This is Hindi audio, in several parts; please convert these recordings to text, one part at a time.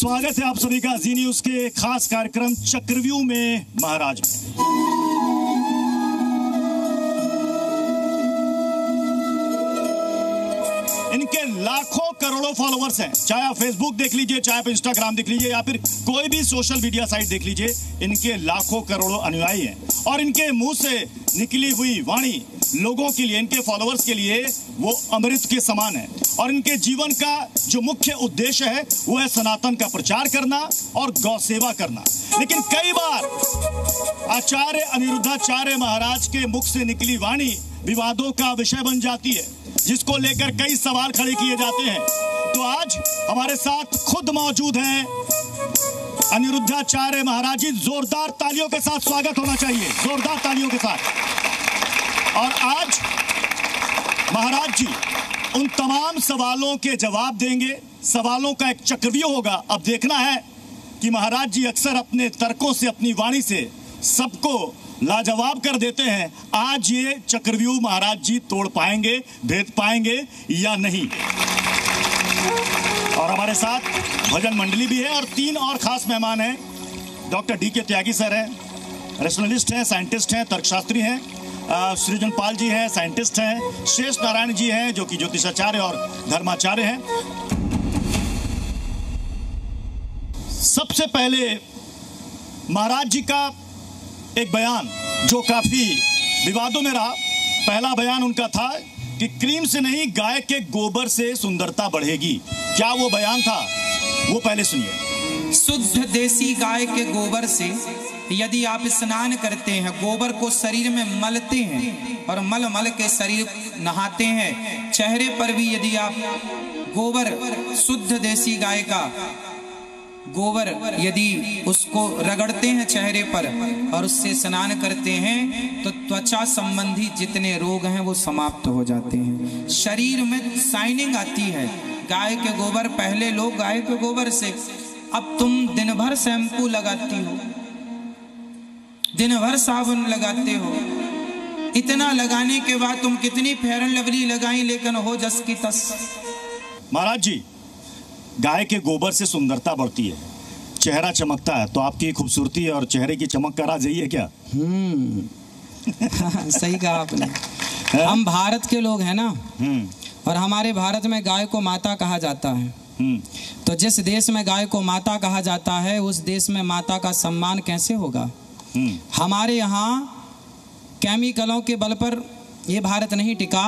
स्वागत है आप सभी का जी न्यूज के खास कार्यक्रम चक्रव्यूह में महाराज में। इनके लाखों करोड़ों फॉलोवर्स हैं, चाहे आप फेसबुक देख लीजिए, चाहे आप इंस्टाग्राम देख लीजिए या फिर कोई भी सोशल मीडिया साइट देख लीजिए, इनके लाखों करोड़ों अनुयायी हैं और इनके मुंह से निकली हुई वाणी लोगों के लिए, इनके फॉलोवर्स के लिए वो अमृत के समान है और इनके जीवन का जो मुख्य उद्देश्य है वो है सनातन का प्रचार करना और गौ सेवा करना। लेकिन कई बार आचार्य अनिरुद्धाचार्य महाराज के मुख से निकली वाणी विवादों का विषय बन जाती है, जिसको लेकर कई सवाल खड़े किए जाते हैं। तो आज हमारे साथ खुद मौजूद हैं अनिरुद्धाचार्य महाराज जी। जोरदार तालियों के साथ स्वागत होना चाहिए, जोरदार तालियों के साथ। और आज महाराज जी उन तमाम सवालों के जवाब देंगे। सवालों का एक चक्रव्यूह होगा। अब देखना है कि महाराज जी अक्सर अपने तर्कों से, अपनी वाणी से सबको लाजवाब कर देते हैं। आज ये चक्रव्यूह महाराज जी तोड़ पाएंगे, भेद पाएंगे या नहीं। और हमारे साथ भजन मंडली भी है और 3 और खास मेहमान हैं। डॉक्टर डी के त्यागी सर हैं, रेशनलिस्ट हैं, साइंटिस्ट हैं, तर्कशास्त्री हैं। सृजन पाल जी हैं, साइंटिस्ट हैं। शेष नारायण जी हैं जो कि ज्योतिषाचार्य और धर्माचार्य हैं। सबसे पहले महाराज जी का एक बयान जो काफी विवादों में रहा। पहला बयान उनका था कि क्रीम से नहीं, गाय के गोबर से सुंदरता बढ़ेगी। क्या वो बयान था? वो पहले सुनिए। शुद्ध देसी गाय के गोबर से यदि आप स्नान करते हैं, गोबर को शरीर में मलते हैं और मल मल के शरीर नहाते हैं, चेहरे पर भी यदि आप गोबर, शुद्ध देसी गाय का गोबर यदि उसको रगड़ते हैं चेहरे पर और उससे स्नान करते हैं तो त्वचा संबंधी जितने रोग हैं वो समाप्त हो जाते हैं, शरीर में शाइनिंग आती है। गाय के गोबर, पहले लोग गाय के गोबर से, अब तुम दिन भर शैम्पू लगाती हो, दिन भर साबुन लगाते हो, इतना लगाने के बाद तुम कितनी फेयर एंड लवली लगाई लेकिन हो जस की तस। महाराज जी, गाय के गोबर से सुंदरता बढ़ती है, चेहरा चमकता है, तो आपकी खूबसूरती और चेहरे की चमक का राज यही है क्या? सही कहा आपने। हम भारत के लोग हैं ना, और हमारे भारत में गाय को माता कहा जाता है। तो जिस देश में गाय को माता कहा जाता है उस देश में माता का सम्मान कैसे होगा? हमारे यहाँ केमिकलों के बल पर ये भारत नहीं टिका।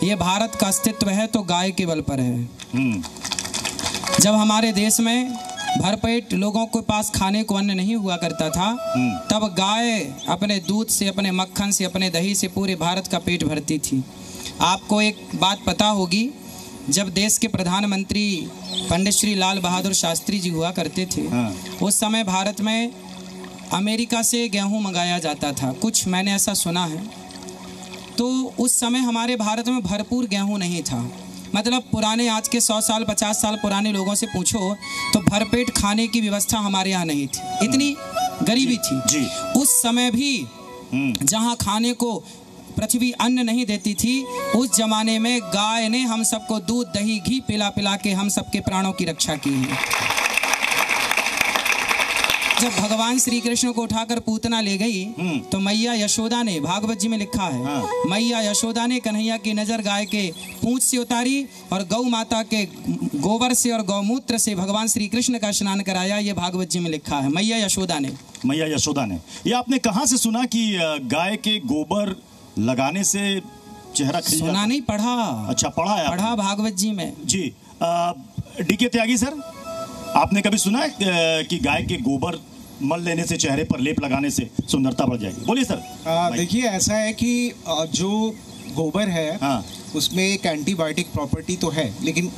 ये भारत का अस्तित्व है तो गाय के बल पर है। जब हमारे देश में भरपेट लोगों के पास खाने को अन्न नहीं हुआ करता था, तब गाय अपने दूध से, अपने मक्खन से, अपने दही से पूरे भारत का पेट भरती थी। आपको एक बात पता होगी, जब देश के प्रधानमंत्री पंडित श्री लाल बहादुर शास्त्री जी हुआ करते थे, उस समय भारत में अमेरिका से गेहूं मंगाया जाता था, कुछ मैंने ऐसा सुना है। तो उस समय हमारे भारत में भरपूर गेहूं नहीं था। मतलब पुराने, आज के 100 साल 50 साल पुराने लोगों से पूछो तो भरपेट खाने की व्यवस्था हमारे यहाँ नहीं थी, इतनी गरीबी थी जी। उस समय भी जहाँ खाने को पृथ्वी अन्न नहीं देती थी, उस जमाने में गाय ने हम सबको दूध दही घी पिला पिला के हम सबके प्राणों की रक्षा की है। जब भगवान श्री कृष्ण को उठाकर पूतना ले गई तो मैया यशोदा ने, भागवत जी में लिखा है, मैया यशोदा ने कन्हैया की नजर गाय के पूंछ से उतारी और गौ माता के गोबर से और गौमूत्र से भगवान श्री कृष्ण का स्नान कराया। ये भागवत जी में लिखा है, मैया यशोदा ने। मैया यशोदा ने। ये आपने कहाँ से सुना कि गाय के गोबर लगाने से चेहरा खिल जाता? सुना नहीं, पढ़ा। अच्छा, पढ़ा है? पढ़ा भागवत जी में जी। डी के त्यागी सर, आपने कभी सुना है कि गाय के गोबर मल लेने से, चेहरे पर लेप लगाने से सुंदरता बढ़ जाएगी? बोलिए सर। देखिए, ऐसा है कि जो गोबर है उसमें एक एंटीबायोटिक प्रॉपर्टी तो है, लेकिन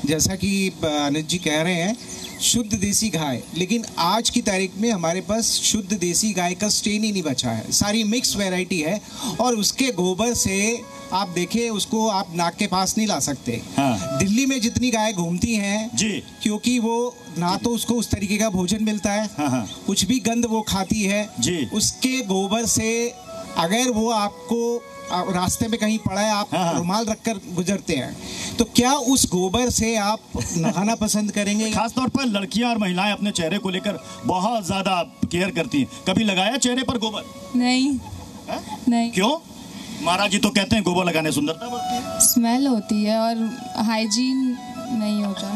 जैसा कि अनिल जी कह रहे हैं, शुद्ध देसी गाय, लेकिन आज की तारीख में हमारे पास शुद्ध देसी गाय का स्टेन ही नहीं बचा है, सारी मिक्स वैरायटी है। और उसके गोबर से आप देखिए, उसको आप नाक के पास नहीं ला सकते। दिल्ली में जितनी गाय घूमती हैं जी, क्योंकि वो ना तो उसको उस तरीके का भोजन मिलता है, कुछ भी गंद वो खाती है जी। उसके गोबर से अगर वो आपको रास्ते में कहीं पड़ा है, आप रुमाल रखकर गुजरते हैं, तो क्या उस गोबर से आप नहाना पसंद करेंगे? खासतौर पर लड़कियां और महिलाएं अपने चेहरे को लेकर बहुत ज्यादा केयर करती हैं। कभी लगाया चेहरे पर गोबर? नहीं। नहीं। क्यों? महाराज जी तो कहते हैं गोबर लगाने सुंदरता बढ़ती है। स्मेल होती है और हाइजीन नहीं होता।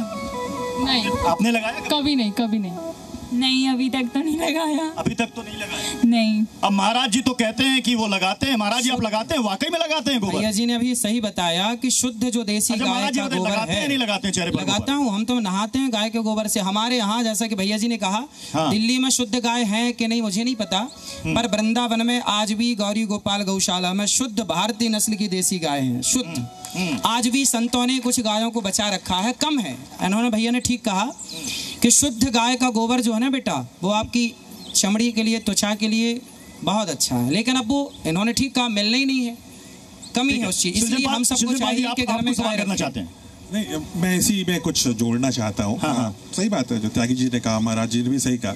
नहीं। आपने लगाया? कभी नहीं, कभी नहीं। नहीं, अभी तक तो नहीं लगाया। अभी तक तो नहीं लगाया? नहीं। अब महाराज जी तो कहते हैं कि वो लगाते हैं। महाराज जी आप लगाते हैं? वाकई में लगाते हैं गोबर? भैया जी ने अभी सही बताया कि शुद्ध जो देसी गाय का गोबर है, नहीं लगाते हैं चेहरे पर? लगाता हूँ, हम तो नहाते हैं गाय के गोबर से। हमारे यहाँ जैसा कि भैया जी ने कहा, दिल्ली में शुद्ध गाय है कि नहीं मुझे नहीं पता, पर वृंदावन में आज भी गौरी गोपाल गौशाला में शुद्ध भारतीय नस्ल की देसी गाय है, शुद्ध। आज भी संतों ने कुछ गायों को बचा रखा है, कम है। इन्होंने भैया ने ठीक कहा कि शुद्ध गाय का गोबर जो है ना बेटा, वो आपकी चमड़ी के लिए, त्वचा के लिए बहुत अच्छा है। लेकिन अब वो इन्होंने ठीक कहा, मिलना ही नहीं है, कमी है उस चीज। इसलिए हम सबको चाहिए कि घर में गाय रखना चाहते हैं। नहीं, मैं इसी में कुछ जोड़ना चाहता हूँ। हाँ, सही बात है जो त्यागी जी ने कहा, महाराज जी ने भी सही कहा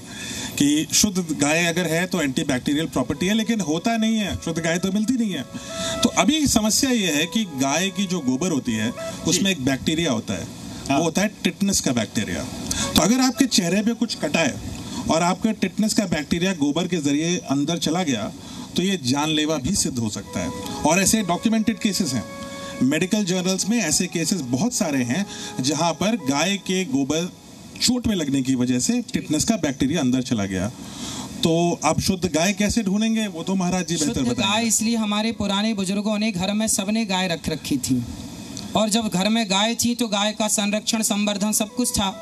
कि शुद्ध गाय अगर है तो एंटी बैक्टीरियल प्रॉपर्टी है, लेकिन होता नहीं है, शुद्ध गाय तो मिलती नहीं है। तो अभी समस्या ये है कि गाय की जो गोबर होती है उसमें एक बैक्टीरिया होता है, वो होता है टिटनेस का बैक्टीरिया। तो अगर आपके चेहरे पे कुछ कटा है और आपके टिटनेस का बैक्टीरिया गोबर के जरिए अंदर चला गया तो ये जानलेवा भी सिद्ध हो सकता है। और ऐसे डॉक्यूमेंटेड केसेस हैं, मेडिकल जर्नल्स में ऐसे केसेस बहुत सारे हैं जहां पर गाय के गोबर चोट में लगने की वजह से टिटनेस का बैक्टीरिया अंदर चला गया। तो अब शुद्ध गाय कैसे ढूंढेंगे, वो तो महाराज जी बेहतर बताएंगे। गाय इसलिए हमारे पुराने बुजुर्गों ने घर में सबने गाय रख रखी थी, और जब घर में गाय थी तो गाय का संरक्षण, संवर्धन सब कुछ था।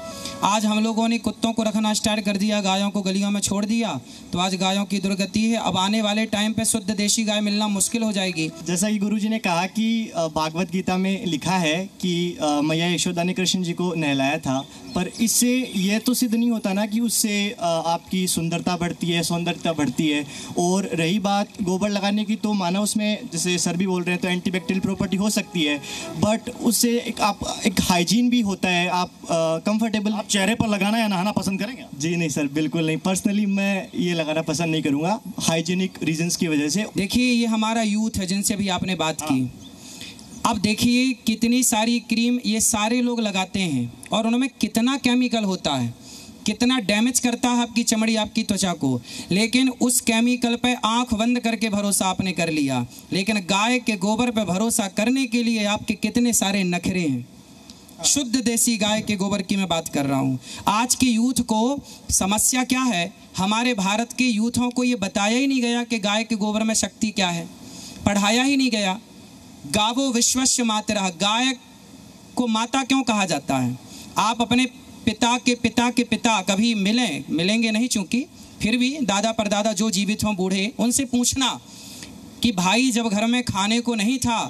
आज हम लोगों ने कुत्तों को रखना स्टार्ट कर दिया, गायों को गलियों में छोड़ दिया, तो आज गायों की दुर्गति है। अब आने वाले टाइम पे शुद्ध देशी गाय मिलना मुश्किल हो जाएगी। जैसा कि गुरुजी ने कहा कि भागवत गीता में लिखा है कि मैया यशोदा ने कृष्ण जी को नहलाया था, पर इससे यह तो सिद्ध नहीं होता ना कि उससे आपकी सुंदरता बढ़ती है, सौंदर्यता बढ़ती है। और रही बात गोबर लगाने की, तो माना उसमें जैसे सर भी बोल रहे हैं तो एंटीबैक्टीरियल प्रॉपर्टी हो सकती है, बट उससे एक हाइजीन भी होता है। आप कंफर्टेबल। आप चेहरे पर लगाना या नहाना पसंद करेंगे? जी नहीं सर, बिल्कुल नहीं। पर्सनली मैं ये लगाना पसंद नहीं करूँगा, हाइजीनिक रीजंस की वजह से। देखिए, ये हमारा यूथ है जिनसे भी आपने बात की। अब देखिए कितनी सारी क्रीम ये सारे लोग लगाते हैं और उनमें कितना केमिकल होता है, कितना डैमेज करता है आपकी चमड़ी, आपकी त्वचा को। लेकिन उस केमिकल पे आंख बंद करके भरोसा आपने कर लिया। लेकिन गाय के गोबर पे भरोसा करने के लिए आपके कितने सारे नखरे हैं। शुद्ध देसी गाय के गोबर की मैं बात कर रहा हूँ। आज के यूथ को समस्या क्या है, हमारे भारत के यूथों को ये बताया ही नहीं गया कि गाय के गोबर में शक्ति क्या है, पढ़ाया ही नहीं गया। गावो विश्वस्य मातरः, गाय को माता क्यों कहा जाता है? आप अपने पिता के पिता कभी मिलेंगे नहीं, चूंकि फिर भी दादा परदादा जो जीवित हों बूढ़े, उनसे पूछना कि भाई जब घर में खाने को नहीं था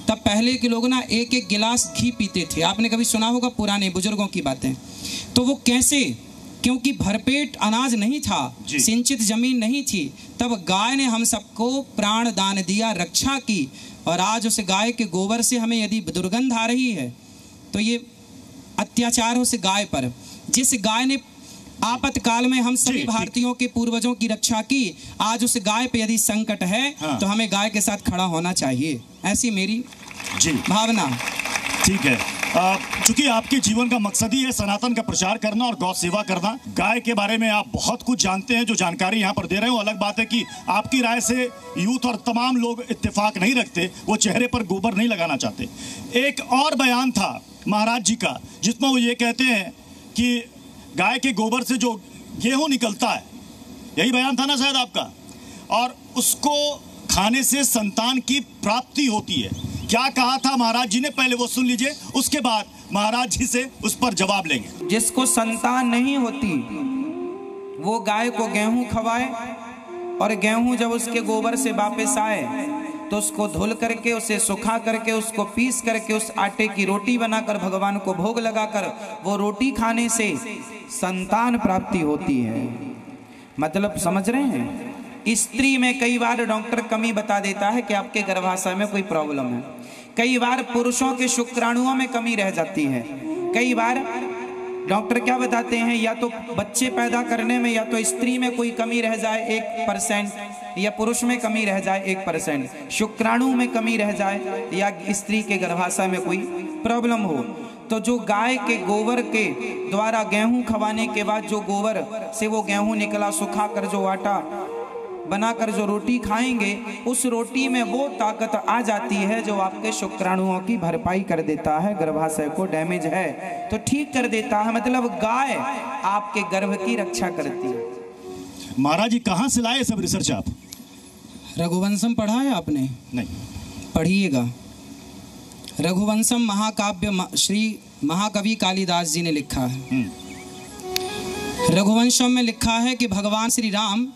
तब पहले के लोग ना एक एक गिलास घी पीते थे। आपने कभी सुना होगा पुराने बुजुर्गों की बातें। तो वो कैसे? क्योंकि भरपेट अनाज नहीं था, सिंचित जमीन नहीं थी, तब गाय ने हम सबको प्राण दान दिया, रक्षा की। और आज उस गाय के गोबर से हमें यदि दुर्गंध आ रही है तो ये अत्याचार हो उस गाय पर, जिस गाय ने आपातकाल में हम सभी भारतीयों के पूर्वजों की रक्षा की। आज उस गाय पे यदि संकट है तो हमें गाय के साथ खड़ा होना चाहिए, ऐसी मेरी भावना। ठीक है, चूंकि आपके जीवन का मकसद ही है सनातन का प्रचार करना और गौ सेवा करना। गाय के बारे में आप बहुत कुछ जानते हैं, जो जानकारी यहाँ पर दे रहे हो। अलग बात है कि आपकी राय से यूथ और तमाम लोग इत्तेफाक नहीं रखते, वो चेहरे पर गोबर नहीं लगाना चाहते। एक और बयान था महाराज जी का जिसमें वो ये कहते हैं कि गाय के गोबर से जो गेहूं निकलता है, यही बयान था ना शायद आपका, और उसको खाने से संतान की प्राप्ति होती है। क्या कहा था महाराज जी ने, पहले वो सुन लीजिए, उसके बाद महाराज जी से उस पर जवाब लेंगे। जिसको संतान नहीं होती वो गाय को गेहूं खवाए, और गेहूं जब उसके गोबर से वापस आए तो उसको धुल करके, उसे सुखा करके, उसको पीस करके उस आटे की रोटी बनाकर भगवान को भोग लगाकर वो रोटी खाने से संतान प्राप्ति होती है। मतलब समझ रहे हैं? स्त्री में कई बार डॉक्टर कमी बता देता है कि आपके गर्भाशय में कोई प्रॉब्लम है। कई बार पुरुषों के शुक्राणुओं में कमी रह जाती है। कई बार डॉक्टर क्या बताते हैं, या तो बच्चे पैदा करने में या तो स्त्री में कोई कमी रह जाए 1%, या पुरुष में कमी रह जाए 1%, शुक्राणु में कमी रह जाए या स्त्री के गर्भाशय में कोई प्रॉब्लम हो, तो जो गाय के गोबर के द्वारा गेहूं खवाने के बाद जो गोबर से वो गेहूं निकला, सुखा कर जो आटा बनाकर जो रोटी खाएंगे, उस रोटी में वो ताकत आ जाती है जो आपके शुक्राणुओं की भरपाई कर देता है, गर्भाशय को डैमेज है तो ठीक कर देता है। मतलब गाय आपके गर्भ की रक्षा करती है। महाराज जी कहाँ से लाए सब रिसर्च आप? रघुवंशम पढ़ा है आपने? नहीं। पढ़िएगा। रघुवंशम महाकाव्य श्री महाकवि कालिदास जी ने लिखा है। रघुवंशम में लिखा है कि भगवान श्री राम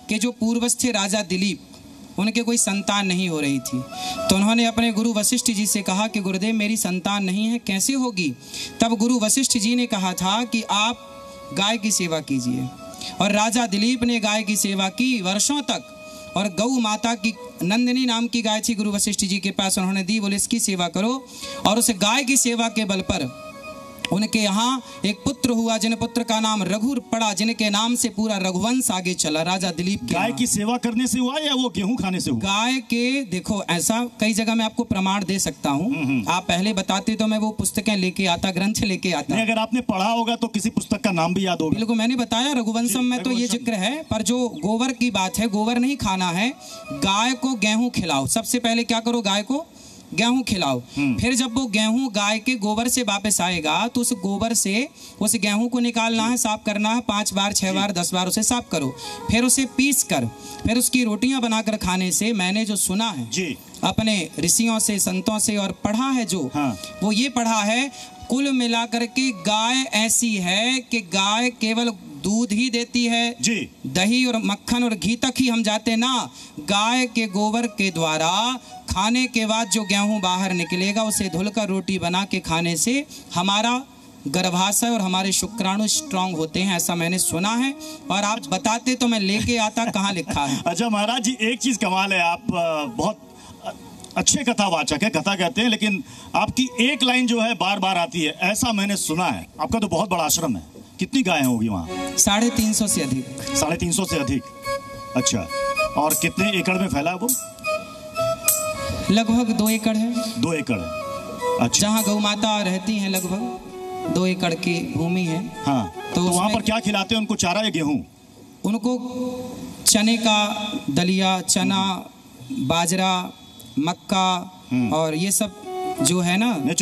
के जो पूर्वज थे राजा दिलीप, उनके कोई संतान नहीं हो रही थी, तो उन्होंने अपने गुरु वशिष्ठ जी से कहा कि गुरुदेव मेरी संतान नहीं है, कैसे होगी? तब गुरु वशिष्ठ जी ने कहा था कि आप गाय की सेवा कीजिए, और राजा दिलीप ने गाय की सेवा की वर्षों तक, और गौ माता की नंदिनी नाम की गाय थी गुरु वशिष्ठ जी के पास, उन्होंने दी, बोले इसकी सेवा करो, और उस गाय की सेवा के बल पर उनके यहाँ एक पुत्र हुआ, जिन पुत्र का नाम रघु पड़ा, जिनके नाम से पूरा रघुवंश आगे चला। राजा दिलीप के गाय की सेवा करने से हुआ या वो गेहूं खाने से हुआ? गाय के, देखो ऐसा कई जगह मैं आपको प्रमाण दे सकता हूँ, आप पहले बताते तो मैं वो पुस्तकें लेके आता, ग्रंथ लेके आता। नहीं, अगर आपने पढ़ा होगा तो किसी पुस्तक का नाम भी याद होगा। बिल्कुल, मैंने बताया रघुवंशम में तो ये जिक्र है, पर जो गोबर की बात है, गोबर नहीं खाना है, गाय को गेहूं खिलाओ। सबसे पहले क्या करो, गाय को गेहूं खिलाओ, फिर जब वो गेहूं गाय के गोबर से वापस आएगा तो उस गोबर से उस गेहूं को निकालना है, साफ करना है, 5 बार 6 बार 10 बार उसे साफ करो, फिर उसे पीस कर फिर उसकी रोटियां बनाकर खाने से, मैंने जो सुना है जी अपने ऋषियों से, संतों से, और पढ़ा है जो, वो ये पढ़ा है, कुल मिलाकर के गाय ऐसी है कि गाय केवल दूध ही देती है जी, दही और मक्खन और घी तक ही हम जाते ना, गाय के गोबर के द्वारा खाने के बाद जो गेहूं बाहर निकलेगा उसे धुलकर रोटी बना के खाने से हमारा गर्भाशय और हमारे शुक्राणु स्ट्रांग होते हैं, ऐसा मैंने सुना है, और आप बताते तो मैं लेके आता, कहाँ लिखा है। अच्छा महाराज जी, एक चीज कमाल है, आप बहुत अच्छे कथावाचक है, कथा कहते हैं, लेकिन आपकी एक लाइन जो है बार बार आती है, ऐसा मैंने सुना है। आपका तो बहुत बड़ा आश्रम है, कितनी गायें होगी वहाँ? 350 से अधिक। 350 से अधिक, अच्छा। और कितने एकड़ में फैला है वो? लगभग 2 एकड़ है। 2 एकड़ है, अच्छा। जहाँ गौ माता रहती हैं लगभग 2 एकड़ की भूमि है। हाँ, तो वहाँ पर क्या खिलाते हैं उनको, चारा या गेहूँ? उनको चने का दलिया, चना, बाजरा, मक्का और ये सब जो है ना,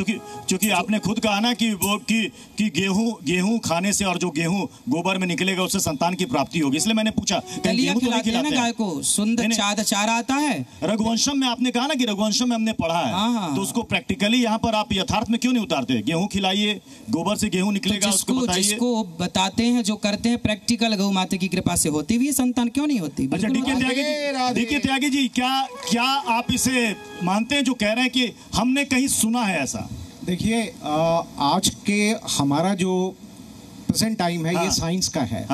चूंकि आपने खुद कहा ना कि वो कि गेहूं खाने से और जो गेहूं गोबर में निकलेगा उससे संतान की प्राप्ति होगी, इसलिए मैंने पूछा। दलिया खिलाते हैं ना गाय को, सुंदर चारा आता है। रघुवंशम में आपने कहा ना कि रघुवंशम में हमने पढ़ा है, तो उसको प्रैक्टिकली यहाँ पर आप यथार्थ में क्यों नहीं उतारते? गेहूं खिलाइए, गोबर से गेहूं निकलेगा, उसको बताइए। जिसको बताते हैं, जो करते हैं प्रैक्टिकल, गौ माता की कृपा से होती हुई संतान क्यों नहीं होती? अच्छा, डीके त्यागी जी, क्या आप इसे मानते हैं जो कह रहे हैं कि हमने कहीं सुना है ऐसा? देखिए, आज के हमारा जो प्रेजेंट टाइम है, ये साइंस का है,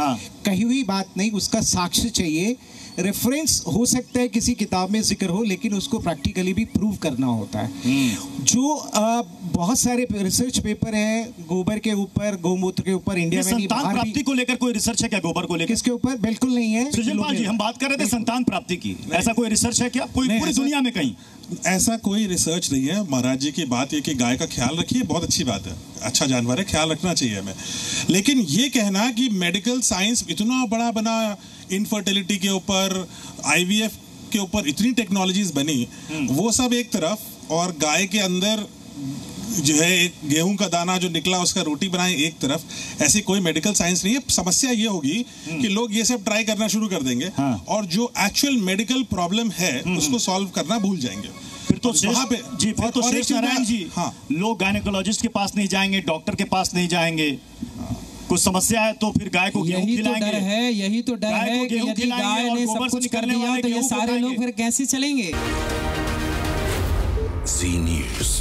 कही हुई बात नहीं, उसका साक्ष्य चाहिए। रेफरेंस हो सकता है किसी किताब में जिक्र हो, लेकिन उसको प्रैक्टिकली भी प्रूव करना होता है। जो बहुत सारे रिसर्च पेपर हैं गोबर के ऊपर, गौमूत्र के ऊपर, इंडिया में संतान प्राप्ति को लेकर कोई रिसर्च है क्या? गोबर को लेकर किसके ऊपर? बिल्कुल नहीं है। सृजनपाल जी, हम बात कर रहे थे संतान प्राप्ति की, ऐसा कोई रिसर्च है क्या कोई पूरी दुनिया में कहीं? ऐसा कोई रिसर्च नहीं है। महाराज जी की बात ये कि गाय का ख्याल रखिए, बहुत अच्छी बात है, अच्छा जानवर है, ख्याल रखना चाहिए हमें, लेकिन ये कहना कि मेडिकल साइंस इतना बड़ा बना, इनफर्टिलिटी के ऊपर, IVF के ऊपर इतनी टेक्नोलॉजीज बनी, वो सब एक तरफ, और गाय के अंदर जो है एक गेहूं का दाना जो निकला उसका रोटी बनाए एक तरफ, ऐसी कोई मेडिकल साइंस नहीं है। समस्या ये होगी कि लोग ये सब ट्राई करना शुरू कर देंगे, और जो एक्चुअल मेडिकल प्रॉब्लम है उसको सॉल्व करना भूल जाएंगे। फिर तो वहां पे जी, फिर तो शेष नारायण जी, लोग गायनेकोलॉजिस्ट के पास नहीं जाएंगे, डॉक्टर के पास नहीं जाएंगे, कुछ समस्या है तो फिर गाय को गेहूं खिलाएंगे। यही तो डर है कि यदि गाय ने सब कुछ कर दिया तो ये सारे लोग फिर कैसे चलेंगे? जी न्यूज़।